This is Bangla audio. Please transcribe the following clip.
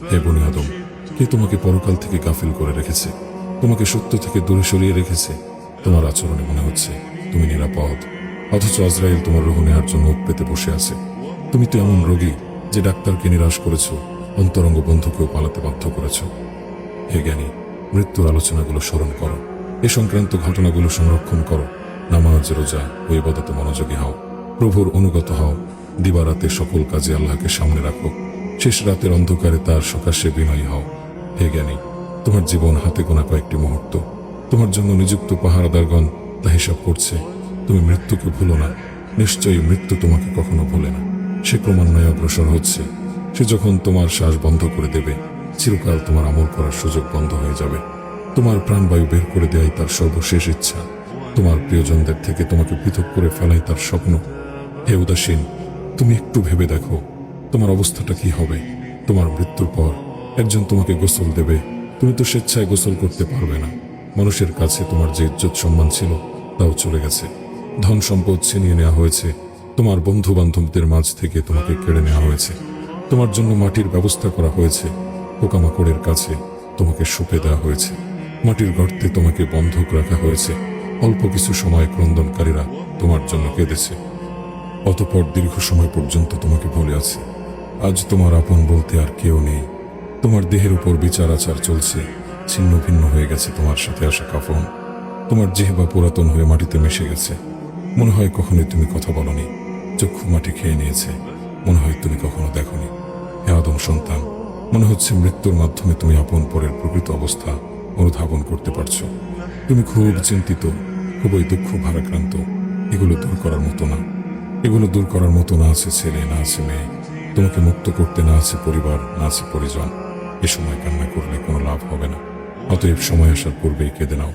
হে বনি আদম, কে তোমাকে পরকাল থেকে গাফিল করে রেখেছে, তোমাকে সত্য থেকে দূরে সরিয়ে রেখেছে? তোমার আচরণে মনে হচ্ছে তুমি নিরাপদ, অথচ আজরাইল তোমার রূহ নেওয়ার জন্য ওঠ পেতে বসে আছে। তুমি তো এমন রোগী যে ডাক্তারকে নিরাশ করেছো, অন্তরঙ্গ বন্ধুকেও পালাতে বাধ্য করেছো। হে জ্ঞানী, মৃত্যুর আলোচনাগুলো স্মরণ করো, এ সংক্রান্ত ঘটনাগুলো সংরক্ষণ করো। নামাজ, রোজা ও ইবাদতে মনোযোগী হও, প্রভুর অনুগত হও, দিবারাতে সকল কাজে আল্লাহকে সামনে রাখো, শেষ রাতের অন্ধকারে তার সকাশে বিনয়ী হও। হে জ্ঞানী, তোমার জীবন হাতে গোনা কয়েকটি মুহূর্ত, তোমার জন্য নিযুক্ত পাহারাদারগণ তা হিসাব করছে। তুমি মৃত্যুকে ভুলো না, নিশ্চয়ই মৃত্যু তোমাকে কখনো ভুলে না। সে ক্রমান্বয়ে অগ্রসর হচ্ছে। সে যখন তোমার শ্বাস বন্ধ করে দেবে, চিরকাল তোমার আমল করার সুযোগ বন্ধ হয়ে যাবে। তোমার প্রাণবায়ু বের করে দেয়াই তার সর্বশেষ ইচ্ছা। তোমার প্রিয়জনদের থেকে তোমাকে পৃথক করে ফেলাই তার স্বপ্ন। হে উদাসীন, তুমি একটু ভেবে দেখো তোমার অবস্থাটা কি হবে। তোমার মৃত্যুর পর একজন তোমাকে গোসল দেবে, তুমি তো স্বেচ্ছায় গোসল করতে পারবে না। মানুষের কাছে তোমার যে ইজ্জত সম্মান ছিল তাও চলে গেছে, ধন সম্পদ ছিনিয়ে নেওয়া হয়েছে, তোমার বন্ধু বান্ধবদের মাঝ থেকে তোমাকে কেড়ে নেওয়া হয়েছে, তোমার জন্য মাটির ব্যবস্থা করা হয়েছে, পোকামাকড়ের কাছে তোমাকে সঁপে দেওয়া হয়েছে, মাটির গর্তে তোমাকে বন্ধক রাখা হয়েছে। অল্প কিছু সময় ক্রন্দনকারীরা তোমার জন্য কেঁদেছে, অতঃপর দীর্ঘ সময় পর্যন্ত তোমাকে ভুলে আছে। আজ তোমার আপন বলতে আর কেউ নেই। তোমার দেহের উপর বিচার আচার চলছে, ছিন্ন ভিন্ন হয়ে গেছে তোমার সাথে আসা কাফন। তোমার জিহ্বা পুরাতন হয়ে মাটিতে মিশে গেছে। মনে হয় কখনোই তুমি কথা বলনি, চক্ষু মাটি খেয়ে নিয়েছে, মনে হয় তুমি কখনো দেখনি। হে আদম সন্তান, মনে হচ্ছে মৃত্যুর মাধ্যমে তুমি আপন পরের প্রকৃত অবস্থা অনুধাবন করতে পারছো। তুমি খুব চিন্তিত, খুবই দুঃখ ভারাক্রান্ত। এগুলো দূর করার মতো না, এগুলো দূর করার মতো না আছে ছেলে, না আছে মেয়ে, তোমাকে মুক্ত করতে না আছে পরিবার, না আছে পরিজন। এ সময় কান্না করলে কোনো লাভ হবে না, অতএব সময় আসার পূর্বেই কেঁদে নাও।